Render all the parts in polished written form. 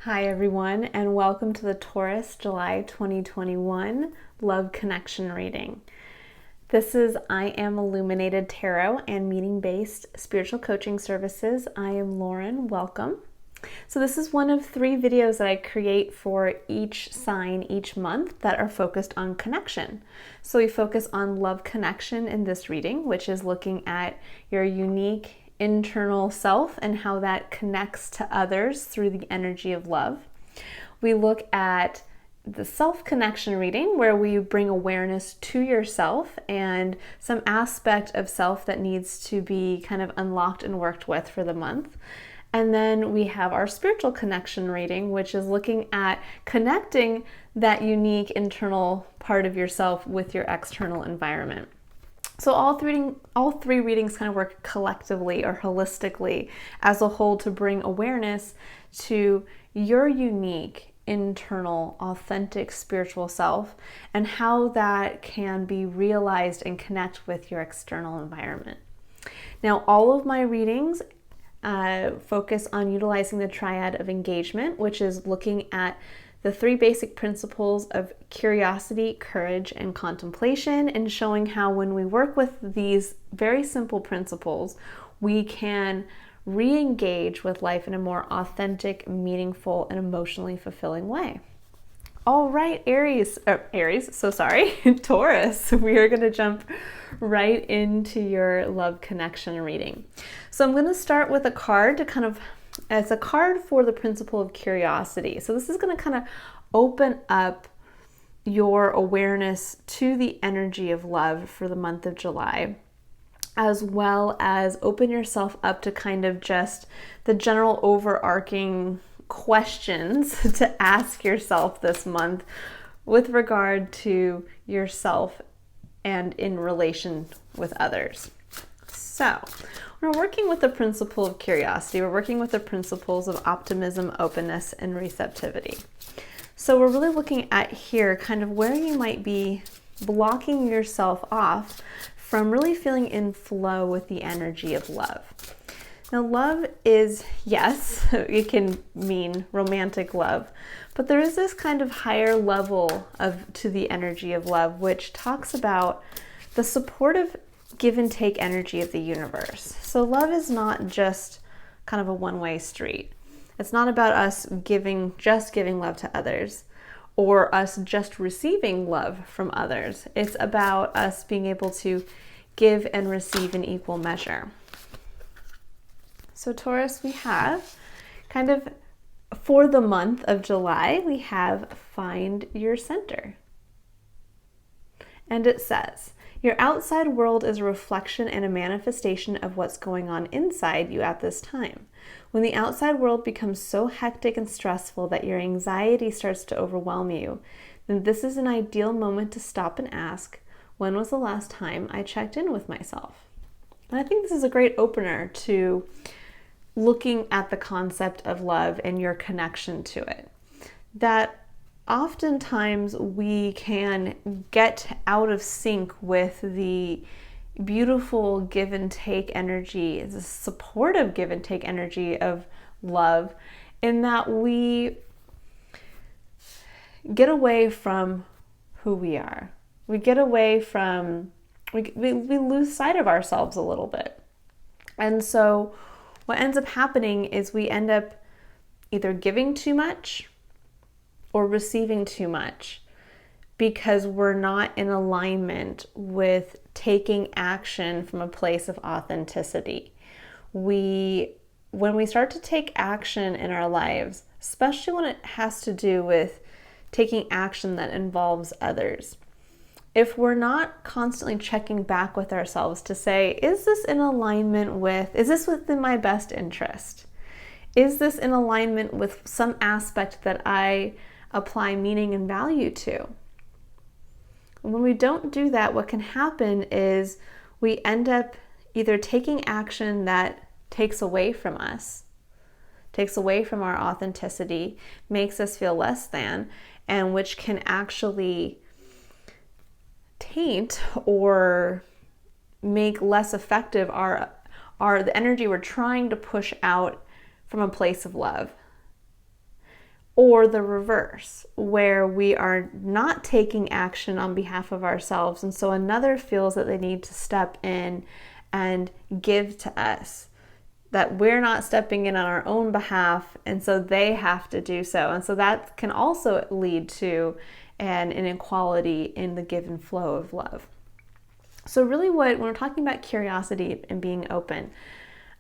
Hi everyone, and welcome to the Taurus July 2021 Love Connection reading. This is I Am Illuminated Tarot and meeting-based spiritual coaching services. I am Lauren. Welcome. So this is one of 3 videos that I create for each sign each month that are focused on connection. So we focus on love connection in this reading, which is looking at your unique internal self and how that connects to others through the energy of love. We look at the self-connection reading, where we bring awareness to yourself and some aspect of self that needs to be kind of unlocked and worked with for the month. And then we have our spiritual connection reading, which is looking at connecting that unique internal part of yourself with your external environment. So all three readings kind of work collectively or holistically as a whole to bring awareness to your unique, internal, authentic spiritual self and how that can be realized and connect with your external environment. Now, all of my readings focus on utilizing the Triad of Engagement, which is looking at the 3 basic principles of curiosity, courage, and contemplation, and showing how when we work with these very simple principles, we can re-engage with life in a more authentic, meaningful, and emotionally fulfilling way. All right, Taurus, we are going to jump right into your love connection reading. So I'm going to start with a card to kind of as a card for the principle of curiosity. So this is going to kind of open up your awareness to the energy of love for the month of July, as well as open yourself up to kind of just the general overarching questions to ask yourself this month with regard to yourself and in relation with others. So we're working with the principle of curiosity. We're working with the principles of optimism, openness, and receptivity. So we're really looking at here kind of where you might be blocking yourself off from really feeling in flow with the energy of love. Now, love is, yes, it can mean romantic love, but there is this kind of higher level to the energy of love, which talks about the supportive give and take energy of the universe. So love is not just kind of a one-way street. It's not about us just giving love to others or us just receiving love from others. It's about us being able to give and receive in equal measure. So Taurus, we have kind of for the month of July, we have find your center. And it says, your outside world is a reflection and a manifestation of what's going on inside you at this time. When the outside world becomes so hectic and stressful that your anxiety starts to overwhelm you, then this is an ideal moment to stop and ask, when was the last time I checked in with myself? And I think this is a great opener to looking at the concept of love and your connection to it. That oftentimes we can get out of sync with the beautiful give and take energy, the supportive give and take energy of love, in that we get away from who we are. We get away from, we lose sight of ourselves a little bit. And so what ends up happening is we end up either giving too much or receiving too much because we're not in alignment with taking action from a place of authenticity. When we start to take action in our lives, especially when it has to do with taking action that involves others, if we're not constantly checking back with ourselves to say, is this within my best interest? Is this in alignment with some aspect that I apply meaning and value to? And when we don't do that, what can happen is we end up either taking action that takes away from us, takes away from our authenticity, makes us feel less than, and which can actually taint or make less effective the energy we're trying to push out from a place of love. or the reverse, where we are not taking action on behalf of ourselves, and so another feels that they need to step in and give to us, that we're not stepping in on our own behalf, and so they have to do so. And so that can also lead to an inequality in the give and flow of love. So really when we're talking about curiosity and being open,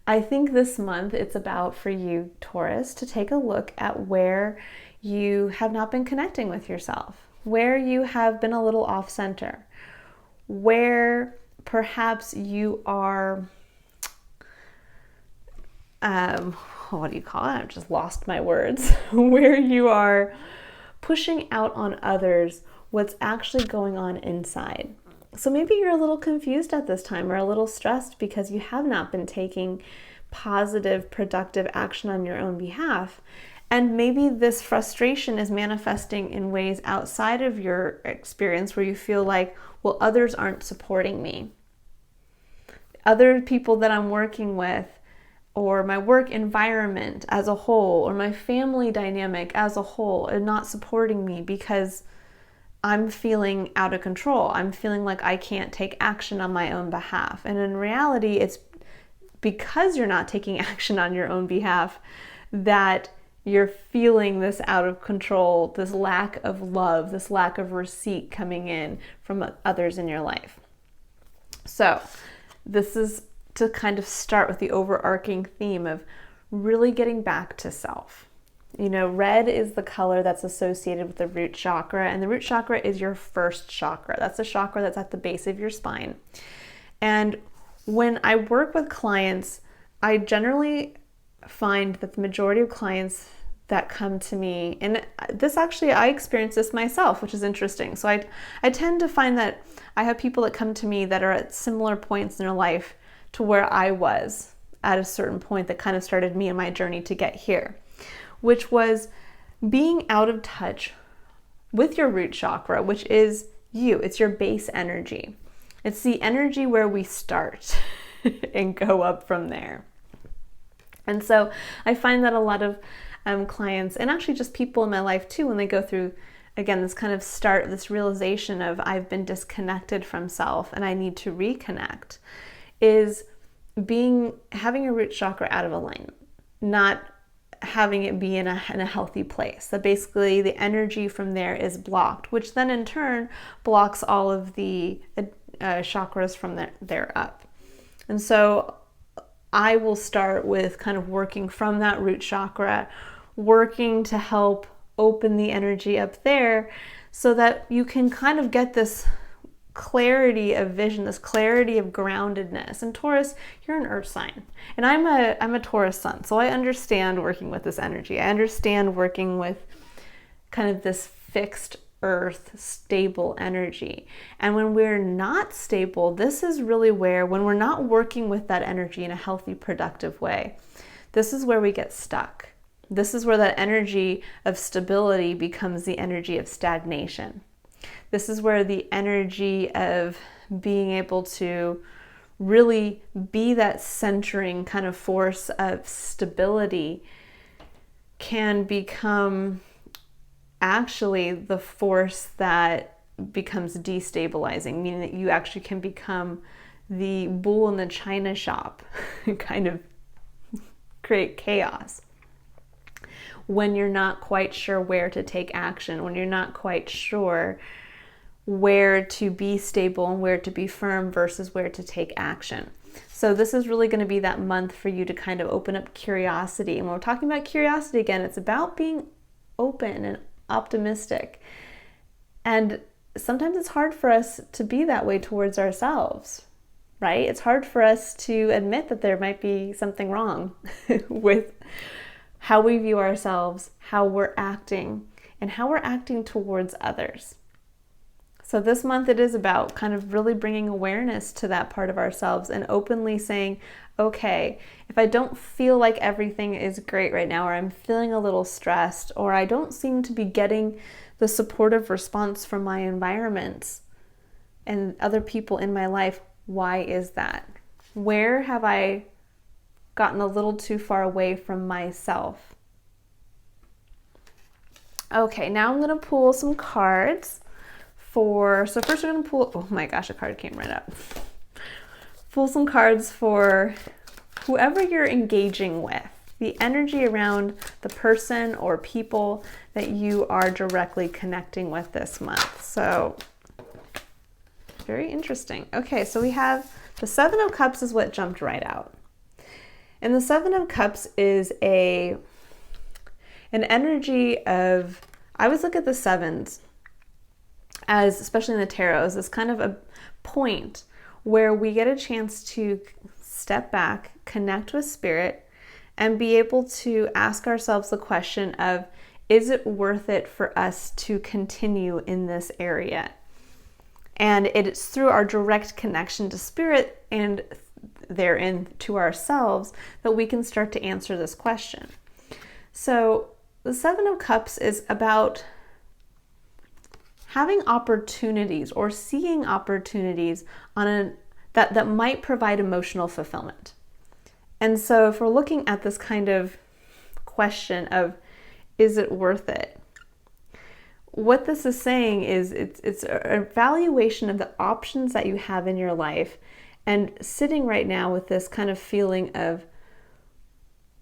I think this month it's about for you, Taurus, to take a look at where you have not been connecting with yourself, where you have been a little off center, where perhaps you are, what do you call it? I've just lost my words. Where you are pushing out on others what's actually going on inside. So maybe you're a little confused at this time or a little stressed because you have not been taking positive, productive action on your own behalf. And maybe this frustration is manifesting in ways outside of your experience where you feel like, well, others aren't supporting me. Other people that I'm working with, or my work environment as a whole, or my family dynamic as a whole, are not supporting me because I'm feeling out of control. I'm feeling like I can't take action on my own behalf. And in reality, it's because you're not taking action on your own behalf that you're feeling this out of control, this lack of love, this lack of receipt coming in from others in your life. So this is to kind of start with the overarching theme of really getting back to self. You know, red is the color that's associated with the root chakra, and the root chakra is your first chakra. That's the chakra that's at the base of your spine. And when I work with clients, I generally find that the majority of clients that come to me, and this actually, I experienced this myself, which is interesting. So I tend to find that I have people that come to me that are at similar points in their life to where I was at a certain point that kind of started me and my journey to get here, which was being out of touch with your root chakra, which is you. It's your base energy. It's the energy where we start and go up from there. And so I find that a lot of clients, and actually just people in my life too, when they go through, again, this kind of start, this realization of I've been disconnected from self and I need to reconnect, is having your root chakra out of alignment, not having it be in a healthy place. That basically the energy from there is blocked, which then in turn blocks all of the chakras from there up. And so I will start with kind of working from that root chakra, working to help open the energy up there so that you can kind of get this clarity of vision, this clarity of groundedness. And Taurus, you're an earth sign, and I'm a Taurus sun, so I understand working with this energy. I understand working with kind of this fixed earth, stable energy. And when we're not stable, this is really where, when we're not working with that energy in a healthy, productive way, this is where we get stuck. This is where that energy of stability becomes the energy of stagnation. This is where the energy of being able to really be that centering kind of force of stability can become actually the force that becomes destabilizing, meaning that you actually can become the bull in the china shop, kind of create chaos when you're not quite sure where to take action, when you're not quite sure where to be stable and where to be firm versus where to take action. So this is really going to be that month for you to kind of open up curiosity. And when we're talking about curiosity, again, it's about being open and optimistic. And sometimes it's hard for us to be that way towards ourselves, right? It's hard for us to admit that there might be something wrong with how we view ourselves, how we're acting, and how we're acting towards others. So this month it is about kind of really bringing awareness to that part of ourselves and openly saying, okay, if I don't feel like everything is great right now, or I'm feeling a little stressed, or I don't seem to be getting the supportive response from my environments and other people in my life, why is that? Where have I gotten a little too far away from myself? Okay, now I'm going to pull some cards so first we're going to pull, oh my gosh, a card came right up. Pull some cards for whoever you're engaging with, the energy around the person or people that you are directly connecting with this month. So very interesting. Okay, so we have the Seven of Cups is what jumped right out. And the Seven of Cups is an energy of, I always look at the sevens as, especially in the tarot, as this kind of a point where we get a chance to step back, connect with spirit, and be able to ask ourselves the question of, is it worth it for us to continue in this area? And it's through our direct connection to spirit and therein to ourselves that we can start to answer this question. So the Seven of Cups is about having opportunities or seeing opportunities that might provide emotional fulfillment. And so if we're looking at this kind of question of, is it worth it? What this is saying is it's an evaluation of the options that you have in your life, and sitting right now with this kind of feeling of,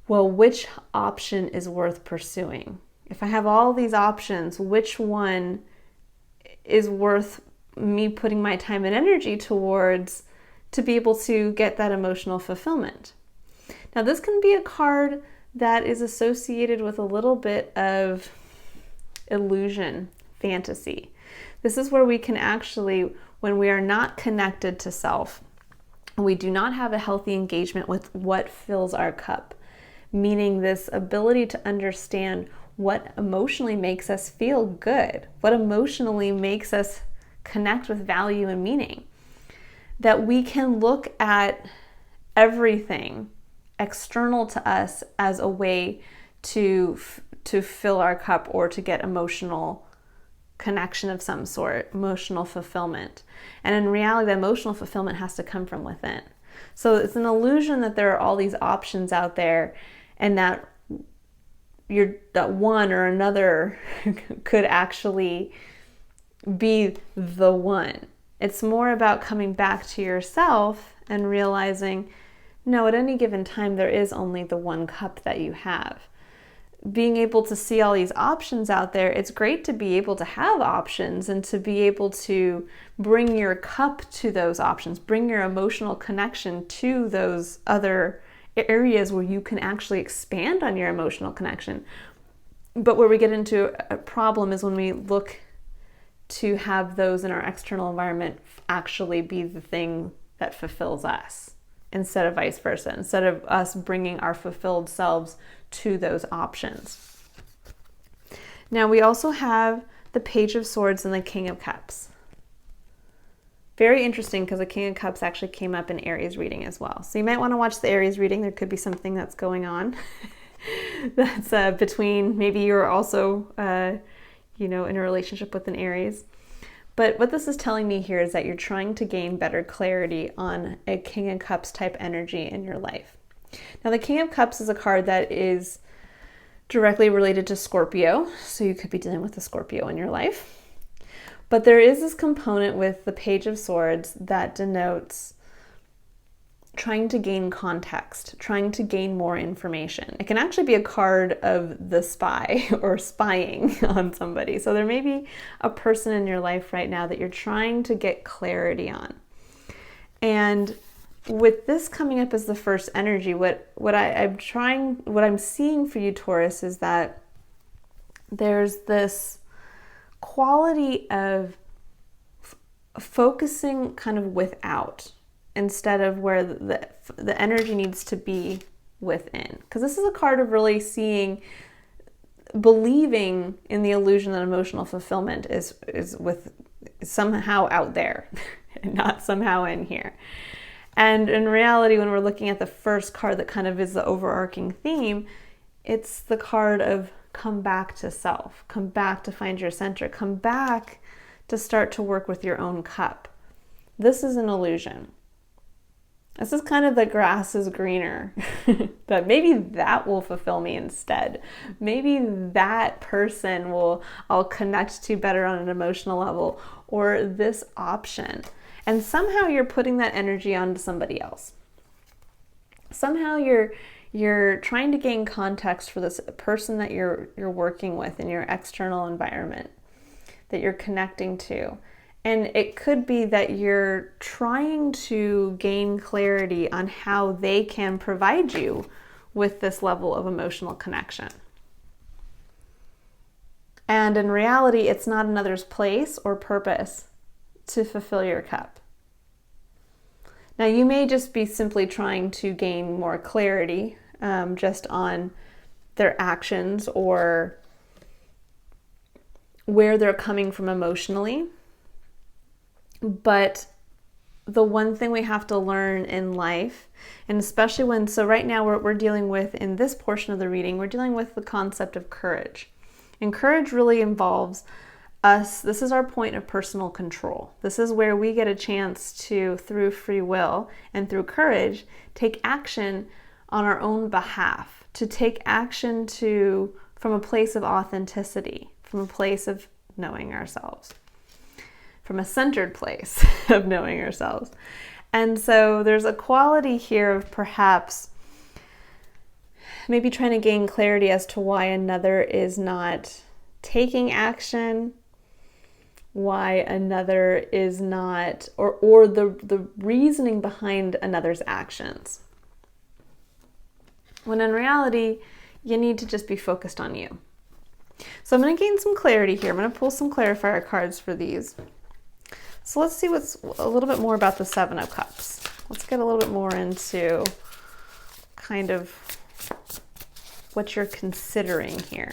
well, which option is worth pursuing? If I have all these options, which one is worth me putting my time and energy towards to be able to get that emotional fulfillment? Now, this can be a card that is associated with a little bit of illusion, fantasy. This is where we can actually, when we are not connected to self, we do not have a healthy engagement with what fills our cup, meaning this ability to understand what emotionally makes us feel good, what emotionally makes us connect with value and meaning, that we can look at everything external to us as a way to fill our cup or to get emotional connection of some sort, emotional fulfillment. And in reality, the emotional fulfillment has to come from within. So it's an illusion that there are all these options out there and that that one or another could actually be the one. It's more about coming back to yourself and realizing, no, at any given time, there is only the one cup that you have. Being able to see all these options out there, it's great to be able to have options and to be able to bring your cup to those options, bring your emotional connection to those other areas where you can actually expand on your emotional connection. But where we get into a problem is when we look to have those in our external environment actually be the thing that fulfills us, instead of vice versa, instead of us bringing our fulfilled selves to those options. Now we also have the Page of Swords and the King of Cups. Very interesting, because the King of Cups actually came up in Aries reading as well. So you might want to watch the Aries reading. There could be something that's going on that's between, maybe you're also in a relationship with an Aries. But what this is telling me here is that you're trying to gain better clarity on a King of Cups type energy in your life. Now, the King of Cups is a card that is directly related to Scorpio, so you could be dealing with a Scorpio in your life. But there is this component with the Page of Swords that denotes trying to gain context, trying to gain more information. It can actually be a card of the spy or spying on somebody. So there may be a person in your life right now that you're trying to get clarity on. And with this coming up as the first energy, what I'm seeing for you, Taurus, is that there's this quality of focusing kind of without, instead of where the energy needs to be within. Because this is a card of really believing in the illusion that emotional fulfillment is with somehow out there, and not somehow in here. And in reality, when we're looking at the first card that kind of is the overarching theme, it's the card of come back to self, come back to find your center, come back to start to work with your own cup. This is an illusion. This is kind of the grass is greener, that maybe that will fulfill me instead. Maybe that person I'll connect to better on an emotional level, or this option. And somehow you're putting that energy onto somebody else. Somehow you're trying to gain context for this person that you're working with in your external environment, that you're connecting to. And it could be that you're trying to gain clarity on how they can provide you with this level of emotional connection. And in reality, it's not another's place or purpose to fulfill your cup. Now, you may just be simply trying to gain more clarity just on their actions or where they're coming from emotionally. But the one thing we have to learn in life, and especially so right now we're dealing with, in this portion of the reading, we're dealing with the concept of courage. And courage really involves us. This is our point of personal control. This is where we get a chance to, through free will and through courage, take action on our own behalf, to take action from a place of authenticity, from a place of knowing ourselves, from a centered place of knowing ourselves. And so there's a quality here of perhaps maybe trying to gain clarity as to why another is not taking action, why another is not, or the reasoning behind another's actions. When in reality, you need to just be focused on you. So I'm going to gain some clarity here. I'm going to pull some clarifier cards for these. So let's see what's a little bit more about the Seven of Cups. Let's get a little bit more into kind of what you're considering here.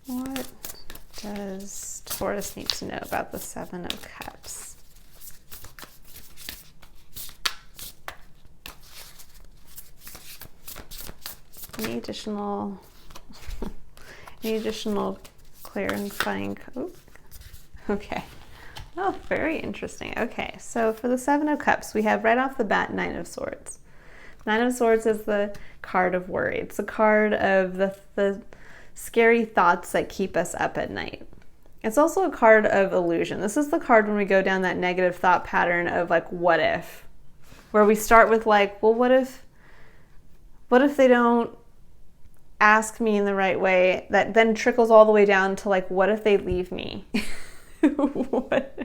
What does Taurus need to know about the Seven of Cups? Any additional clarifying? Oh, okay. Oh, very interesting. Okay, so for the Seven of Cups, we have right off the bat Nine of Swords. Nine of Swords is the card of worry. It's a card of the scary thoughts that keep us up at night. It's also a card of illusion. This is the card when we go down that negative thought pattern of like, what if? Where we start with like, well, what if they don't ask me in the right way? That then trickles all the way down to like, what if they leave me? What?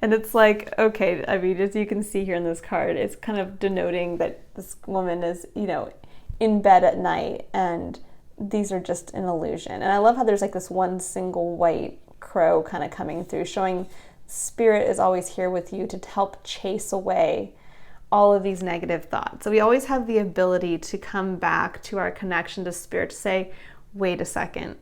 And it's like, okay, I mean, as you can see here in this card, it's kind of denoting that this woman is, in bed at night, and these are just an illusion. And I love how there's like this one single white crow kind of coming through, showing spirit is always here with you to help chase away all of these negative thoughts. So we always have the ability to come back to our connection to spirit, to say, wait a second,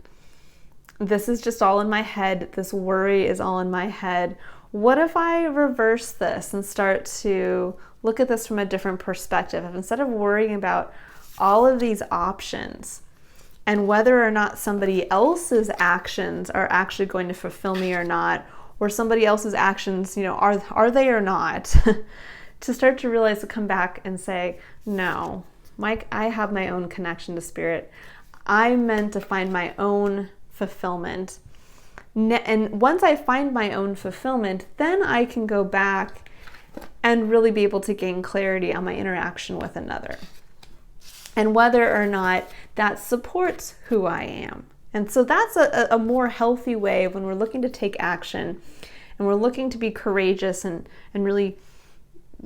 this is just all in my head. This worry is all in my head. What if I reverse this and start to look at this from a different perspective? If instead of worrying about all of these options and whether or not somebody else's actions are actually going to fulfill me or not, or somebody else's actions, are they or not, to start to realize, to come back and say, no, Mike, I have my own connection to spirit. I'm meant to find my own fulfillment. And once I find my own fulfillment, then I can go back and really be able to gain clarity on my interaction with another, and whether or not that supports who I am. And so that's a more healthy way when we're looking to take action and we're looking to be courageous and really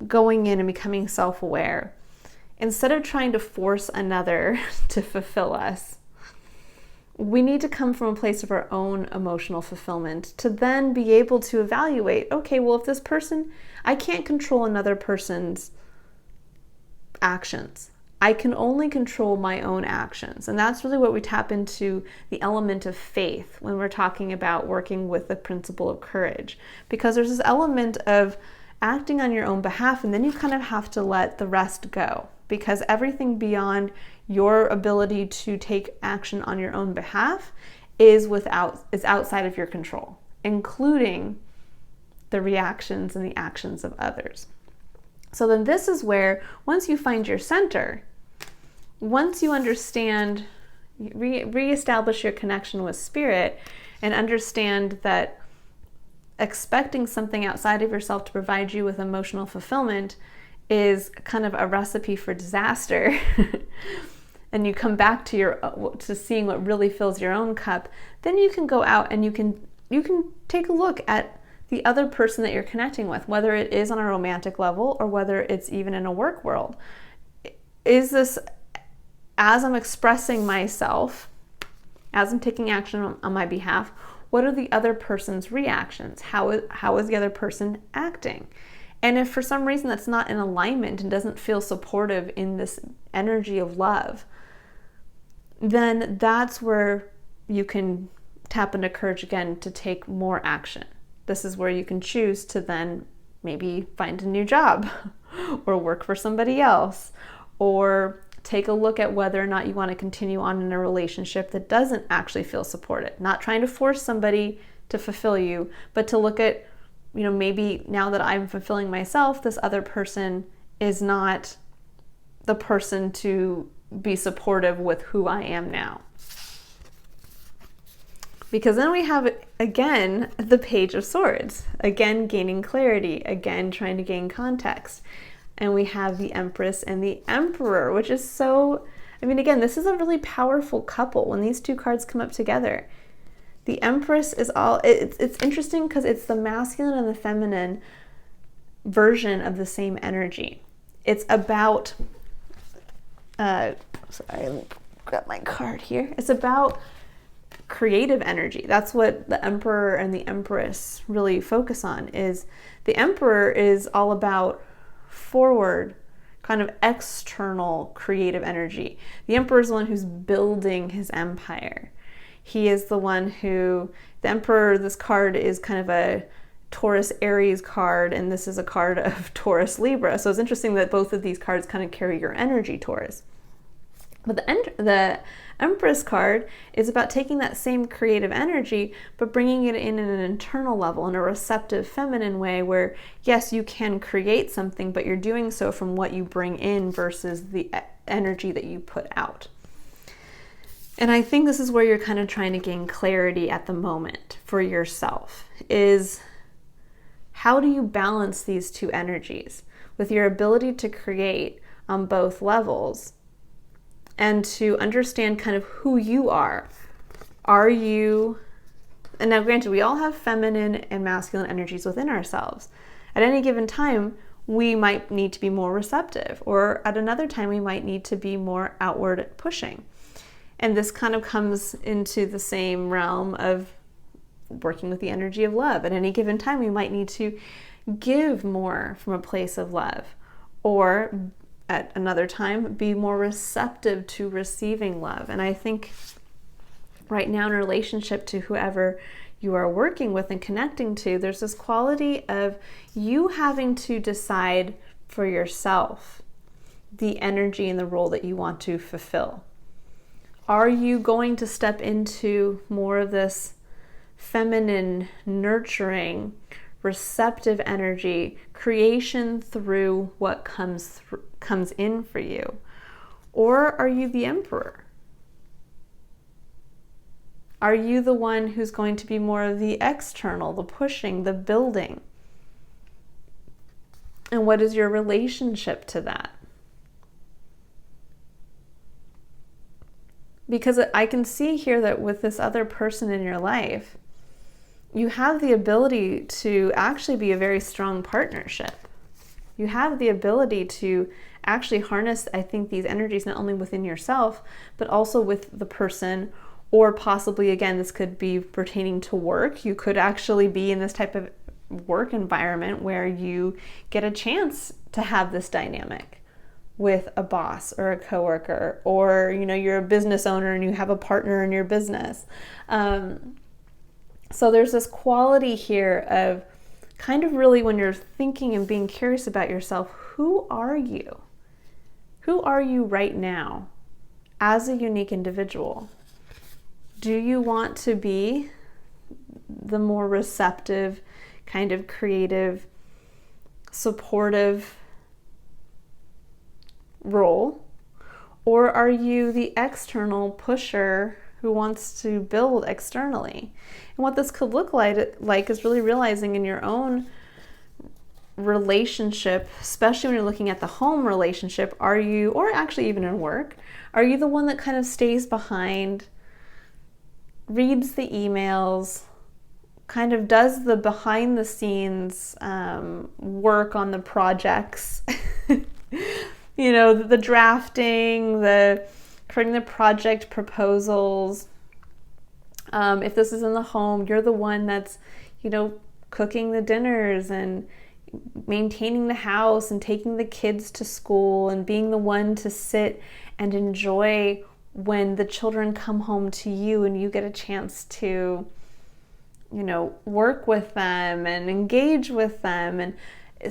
going in and becoming self-aware. Instead of trying to force another to fulfill us, we need to come from a place of our own emotional fulfillment to then be able to evaluate, okay, well, if this person, I can't control another person's actions. I can only control my own actions. And that's really what we tap into, the element of faith, when we're talking about working with the principle of courage. Because there's this element of acting on your own behalf, and then you kind of have to let the rest go. Because everything beyond your ability to take action on your own behalf is outside of your control, including the reactions and the actions of others. So then this is where, once you find your center, once you understand, reestablish your connection with spirit and understand that expecting something outside of yourself to provide you with emotional fulfillment is kind of a recipe for disaster, and you come back to seeing what really fills your own cup, then you can go out and you can take a look at the other person that you're connecting with, whether it is on a romantic level or whether it's even in a work world. Is this, as I'm expressing myself, as I'm taking action on my behalf, what are the other person's reactions? How is the other person acting? And if for some reason that's not in alignment and doesn't feel supportive in this energy of love, then that's where you can tap into courage again to take more action. This is where you can choose to then maybe find a new job or work for somebody else, or take a look at whether or not you want to continue on in a relationship that doesn't actually feel supported. Not trying to force somebody to fulfill you, but to look at, maybe now that I'm fulfilling myself, this other person is not the person to be supportive with who I am now. Because then we have, again, the Page of Swords, again gaining clarity, again trying to gain context. And we have the Empress and the Emperor, which is so, again, this is a really powerful couple when these two cards come up together. The Empress is it's interesting because it's the masculine and the feminine version of the same energy. It's about, sorry, let me grab my card here. It's about creative energy. That's what the Emperor and the Empress really focus on. Is the Emperor is all about forward, kind of external creative energy. The Emperor is the one who's building his empire. He is the one who, the Emperor, this card is kind of a Taurus Aries card, and this is a card of Taurus Libra. So it's interesting that both of these cards kind of carry your energy, Taurus. But the Empress card is about taking that same creative energy, but bringing it in an internal level, in a receptive, feminine way where, yes, you can create something, but you're doing so from what you bring in versus the energy that you put out. And I think this is where you're kind of trying to gain clarity at the moment for yourself, is how do you balance these two energies with your ability to create on both levels, and to understand kind of who you are. Are you, and now granted, we all have feminine and masculine energies within ourselves. At any given time, we might need to be more receptive, or at another time, we might need to be more outward pushing. And this kind of comes into the same realm of working with the energy of love. At any given time, we might need to give more from a place of love, or at another time, be more receptive to receiving love. And I think right now, in relationship to whoever you are working with and connecting to, there's this quality of you having to decide for yourself the energy and the role that you want to fulfill. Are you going to step into more of this feminine, nurturing, receptive energy, creation through what comes in for you? Or are you the Emperor? Are you the one who's going to be more of the external, the pushing, the building? And what is your relationship to that? Because I can see here that with this other person in your life, you have the ability to actually be a very strong partnership. You have the ability to actually harness, I think, these energies not only within yourself, but also with the person, or possibly, again, this could be pertaining to work. You could actually be in this type of work environment where you get a chance to have this dynamic with a boss or a coworker, or, you're a business owner and you have a partner in your business. So there's this quality here of kind of really, when you're thinking and being curious about yourself, who are you? Who are you right now as a unique individual? Do you want to be the more receptive, kind of creative, supportive role? Or are you the external pusher who wants to build externally? And what this could look like is really realizing in your own relationship, especially when you're looking at the home relationship, are you, or actually even in work, are you the one that kind of stays behind, reads the emails, kind of does the behind the scenes work on the projects, the drafting, the creating the project proposals. If this is in the home, you're the one that's, cooking the dinners and maintaining the house and taking the kids to school and being the one to sit and enjoy when the children come home to you and you get a chance to, work with them and engage with them. And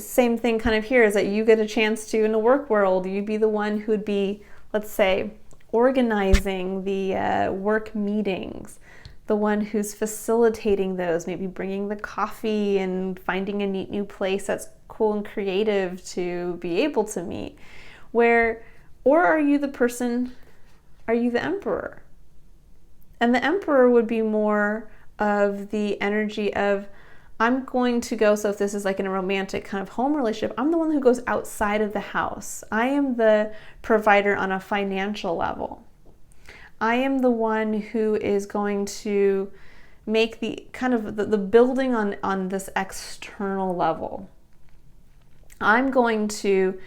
same thing kind of here is that you get a chance to, in the work world, you'd be the one who'd be, let's say, organizing the work meetings, the one who's facilitating those, maybe bringing the coffee and finding a neat new place that's cool and creative to be able to meet. Or are you the person, are you the emperor? And the emperor would be more of the energy of, I'm going to go, so if this is like in a romantic kind of home relationship, I'm the one who goes outside of the house. I am the provider on a financial level. I am the one who is going to make the kind of the building on this external level. I'm going to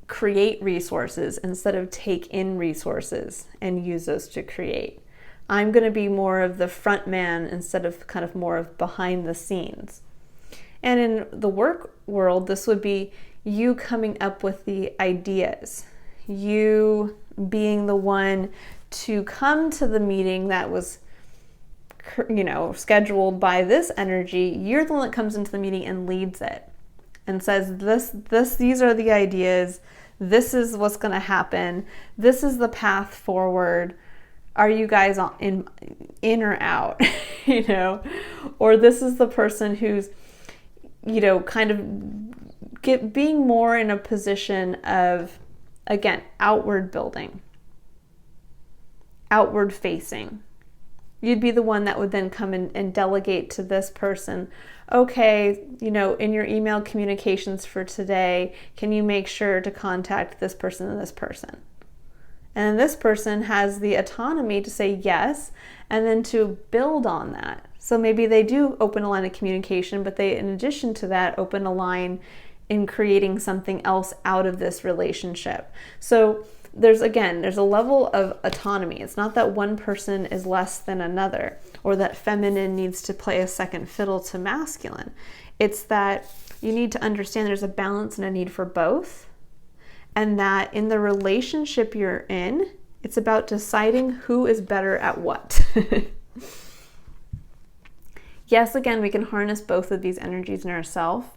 create resources instead of take in resources and use those to create. I'm going to be more of the front man instead of kind of more of behind the scenes. And in the work world, this would be you coming up with the ideas, you being the one to come to the meeting that was, scheduled by this energy. You're the one that comes into the meeting and leads it and says, these are the ideas. This is what's going to happen. This is the path forward. Are you guys in or out? Or this is the person who's, kind of being more in a position of, again, outward building, outward facing. You'd be the one that would then come in and delegate to this person, okay, in your email communications for today, can you make sure to contact this person and this person? And this person has the autonomy to say yes, and then to build on that. So maybe they do open a line of communication, but they, in addition to that, open a line in creating something else out of this relationship. So there's a level of autonomy. It's not that one person is less than another, or that feminine needs to play a second fiddle to masculine. It's that you need to understand there's a balance and a need for both, and that in the relationship you're in, it's about deciding who is better at what. Yes, again, we can harness both of these energies in ourselves,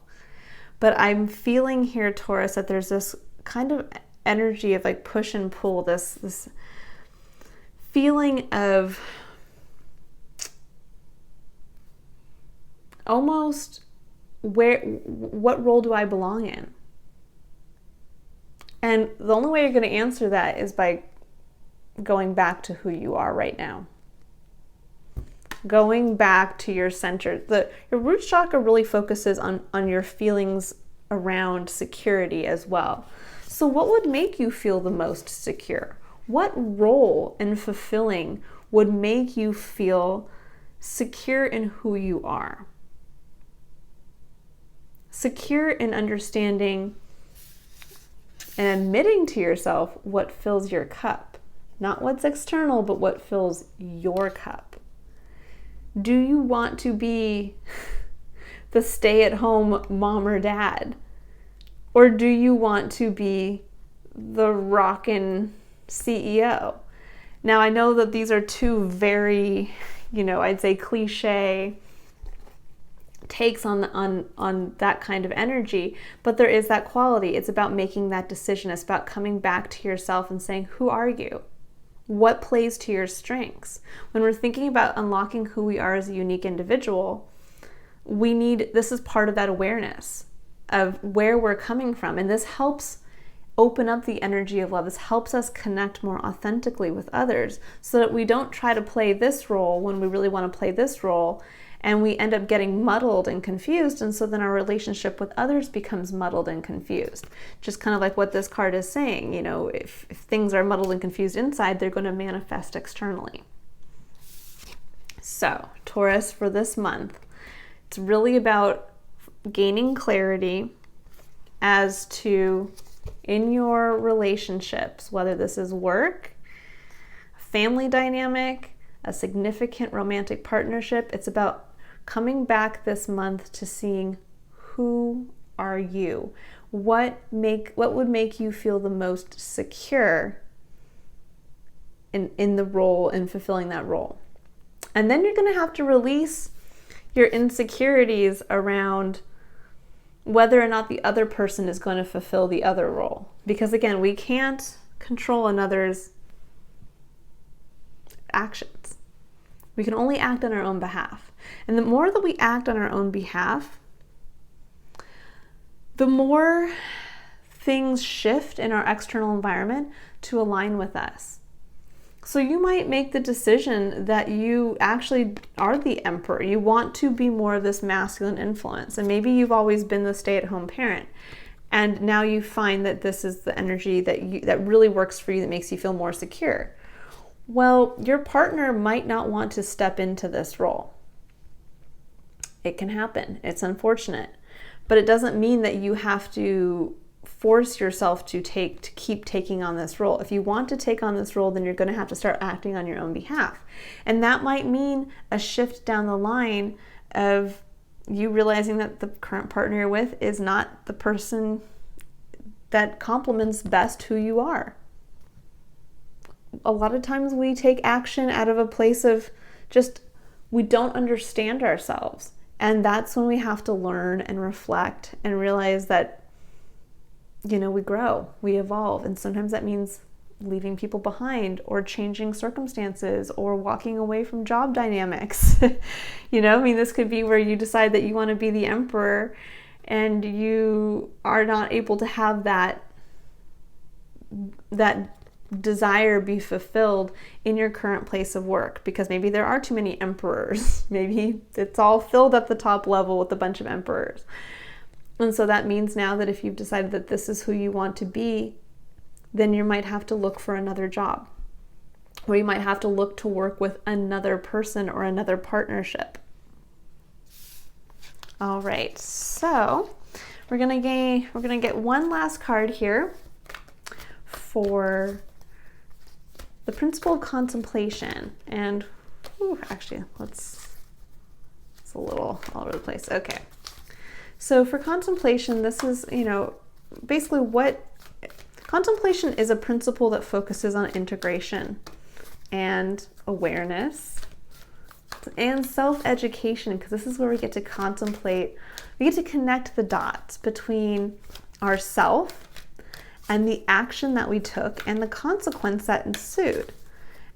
but I'm feeling here, Taurus, that there's this kind of energy of like push and pull, this feeling of almost what role do I belong in? And the only way you're going to answer that is by going back to who you are right now. Going back to your center. Your root chakra really focuses on your feelings around security as well. So what would make you feel the most secure? What role and fulfilling would make you feel secure in who you are? Secure in understanding and admitting to yourself what fills your cup. Not what's external, but what fills your cup. Do you want to be the stay-at-home mom or dad? Or do you want to be the rockin' CEO? Now, I know that these are two very, I'd say cliche takes on that kind of energy, but there is that quality. It's about making that decision. It's about coming back to yourself and saying, who are you? What plays to your strengths? When we're thinking about unlocking who we are as a unique individual, this is part of that awareness of where we're coming from. And this helps open up the energy of love. This helps us connect more authentically with others so that we don't try to play this role when we really want to play this role, and we end up getting muddled and confused, and so then our relationship with others becomes muddled and confused. Just kind of like what this card is saying, if things are muddled and confused inside, they're going to manifest externally. So, Taurus, for this month, it's really about gaining clarity as to, in your relationships, whether this is work, family dynamic, a significant romantic partnership, it's about coming back this month to seeing, who are you? What would make you feel the most secure in the role, in fulfilling that role? And then you're going to have to release your insecurities around whether or not the other person is going to fulfill the other role. Because again, we can't control another's actions. We can only act on our own behalf. And the more that we act on our own behalf, the more things shift in our external environment to align with us. So you might make the decision that you actually are the emperor. You want to be more of this masculine influence. And maybe you've always been the stay-at-home parent. And now you find that this is the energy that really works for you, that makes you feel more secure. Well, your partner might not want to step into this role. It can happen. It's unfortunate. But it doesn't mean that you have to force yourself to keep taking on this role. If you want to take on this role, then you're going to have to start acting on your own behalf. And that might mean a shift down the line of you realizing that the current partner you're with is not the person that complements best who you are. A lot of times we take action out of a place of just, we don't understand ourselves. And that's when we have to learn and reflect and realize that, we grow, we evolve. And sometimes that means leaving people behind or changing circumstances or walking away from job dynamics. This could be where you decide that you want to be the emperor and you are not able to have that desire be fulfilled in your current place of work, because maybe there are too many emperors. Maybe it's all filled at the top level with a bunch of emperors. And so that means now that if you've decided that this is who you want to be, then you might have to look for another job, or you might have to look to work with another person or another partnership. All right, so we're gonna get one last card here for the principle of contemplation. And actually, it's a little all over the place. Okay. So for contemplation, this is, basically what contemplation is: a principle that focuses on integration and awareness and self-education, because this is where we get to contemplate, we get to connect the dots between ourself and the action that we took and the consequence that ensued.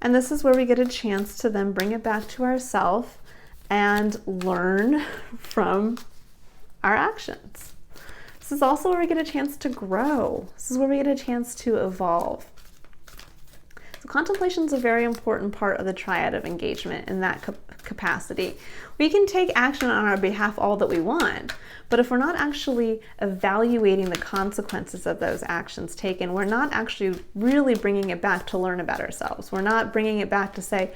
And this is where we get a chance to then bring it back to ourselves and learn from our actions. This is also where we get a chance to grow. This is where we get a chance to evolve. So contemplation is a very important part of the Triad of Engagement in that capacity. We can take action on our behalf all that we want, but if we're not actually evaluating the consequences of those actions taken, we're not actually really bringing it back to learn about ourselves. We're not bringing it back to say,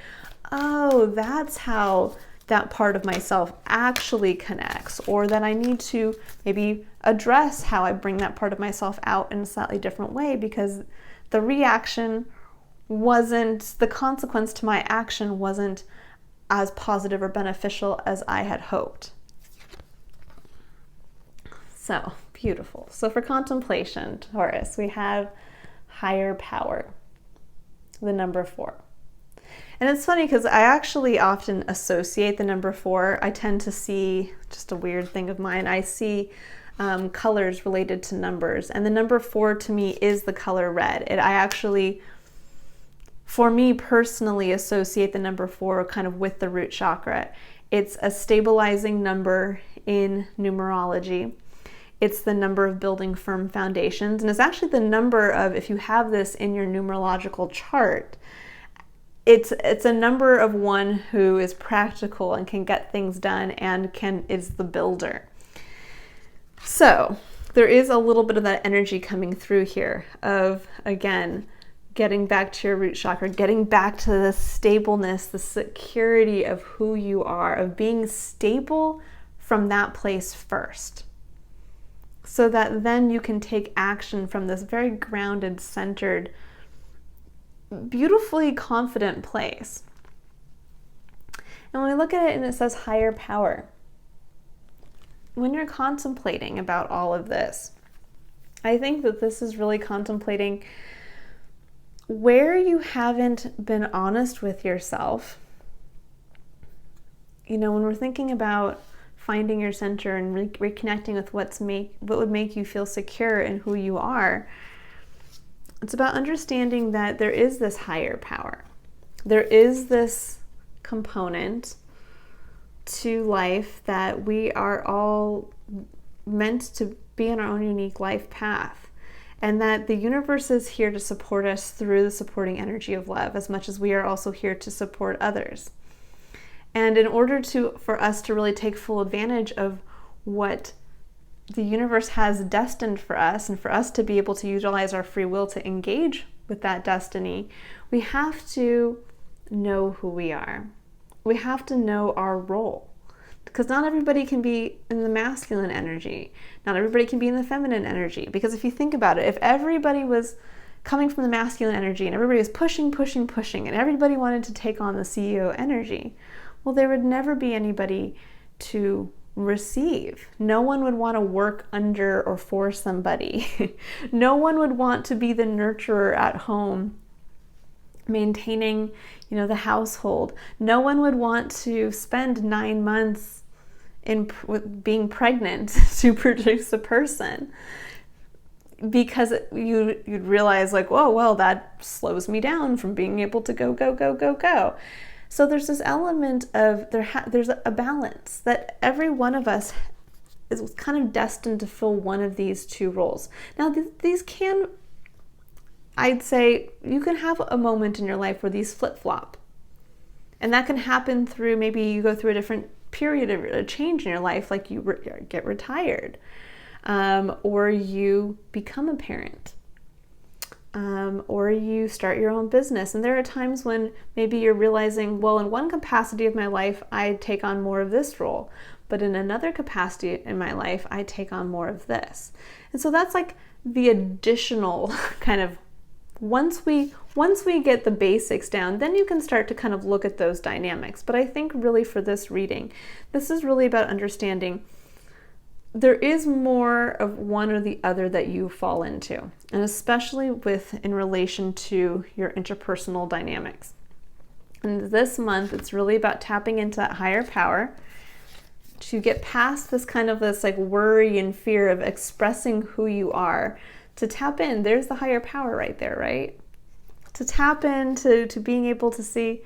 oh, that's how that part of myself actually connects, or that I need to maybe address how I bring that part of myself out in a slightly different way, because the reaction wasn't, the consequence to my action wasn't as positive or beneficial as I had hoped. So beautiful. So for contemplation, Taurus, we have higher power, the number 4. And it's funny because I actually often associate the number 4. I tend to see, just a weird thing of mine, I see colors related to numbers. And the number 4 to me is the color red. I actually for me personally, associate the number 4 kind of with the root chakra. It's a stabilizing number in numerology. It's the number of building firm foundations. And it's actually the number of, if you have this in your numerological chart, it's a number of one who is practical and can get things done and is the builder. So there is a little bit of that energy coming through here of, again, getting back to your root chakra, getting back to the stableness, the security of who you are, of being stable from that place first, so that then you can take action from this very grounded, centered, beautifully confident place. And when we look at it and it says higher power, when you're contemplating about all of this, I think that this is really contemplating where you haven't been honest with yourself. You know, when we're thinking about finding your center and reconnecting with what would make you feel secure in who you are, it's about understanding that there is this higher power. There is this component to life that we are all meant to be in our own unique life path, and that the universe is here to support us through the supporting energy of love as much as we are also here to support others. And in order for us to really take full advantage of what the universe has destined for us, and for us to be able to utilize our free will to engage with that destiny, we have to know who we are. We have to know our role, because not everybody can be in the masculine energy. Not everybody can be in the feminine energy. Because if you think about it, if everybody was coming from the masculine energy and everybody was pushing, and everybody wanted to take on the CEO energy, well, there would never be anybody to receive. No one would want to work under or for somebody. No one would want to be the nurturer at home, maintaining, the household. No one would want to spend 9 months being pregnant to produce a person, because you'd realize like, whoa, well, that slows me down from being able to go. So there's this element of there's a balance that every one of us is kind of destined to fill one of these two roles. Now, these can, I'd say, you can have a moment in your life where these flip-flop. And that can happen through, maybe you go through a different period of a change in your life, like you get retired, or you become a parent. Or you start your own business. And there are times when maybe you're realizing, well, in one capacity of my life, I take on more of this role, but in another capacity in my life, I take on more of this. And so that's like the additional kind of, once we get the basics down, then you can start to kind of look at those dynamics. But I think really for this reading, this is really about understanding there is more of one or the other that you fall into, and especially in relation to your interpersonal dynamics. And this month, it's really about tapping into that higher power to get past this like worry and fear of expressing who you are, to tap in. There's the higher power right there, right? To tap into being able to see,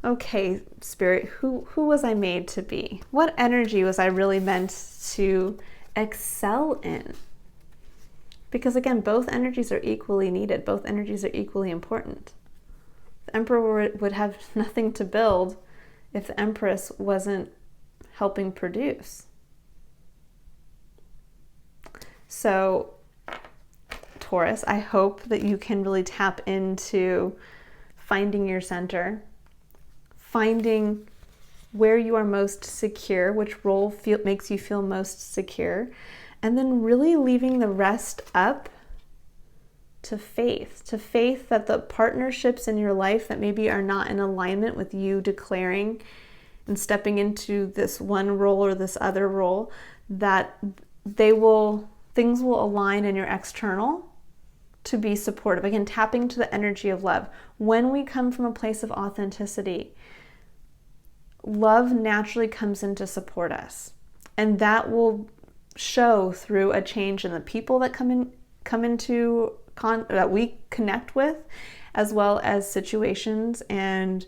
okay, Spirit, who was I made to be? What energy was I really meant to excel in? Because again, both energies are equally needed. Both energies are equally important. The Emperor would have nothing to build if the Empress wasn't helping produce. So, Taurus, I hope that you can really tap into finding your center, finding where you are most secure, which role makes you feel most secure, and then really leaving the rest up to faith that the partnerships in your life that maybe are not in alignment with you declaring and stepping into this one role or this other role, that things will align in your external to be supportive. Again, tapping to the energy of love. When we come from a place of authenticity, love naturally comes in to support us, and that will show through a change in the people that come into that we connect with, as well as situations and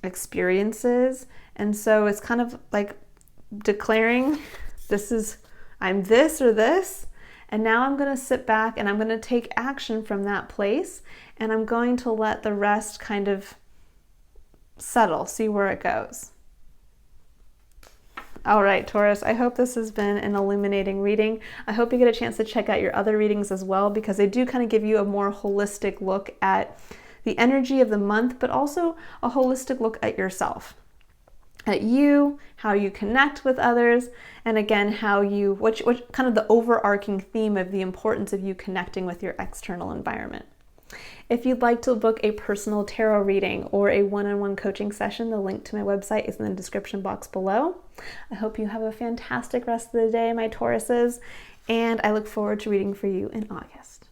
experiences. And so it's kind of like declaring, I'm this or this, and now I'm going to sit back and I'm going to take action from that place, and I'm going to let the rest kind of settle, see where it goes. All right, Taurus, I hope this has been an illuminating reading. I hope you get a chance to check out your other readings as well, because they do kind of give you a more holistic look at the energy of the month, but also a holistic look at yourself, at you, how you connect with others, and again, what kind of the overarching theme of the importance of you connecting with your external environment. If you'd like to book a personal tarot reading or a one-on-one coaching session, the link to my website is in the description box below. I hope you have a fantastic rest of the day, my Tauruses, and I look forward to reading for you in August.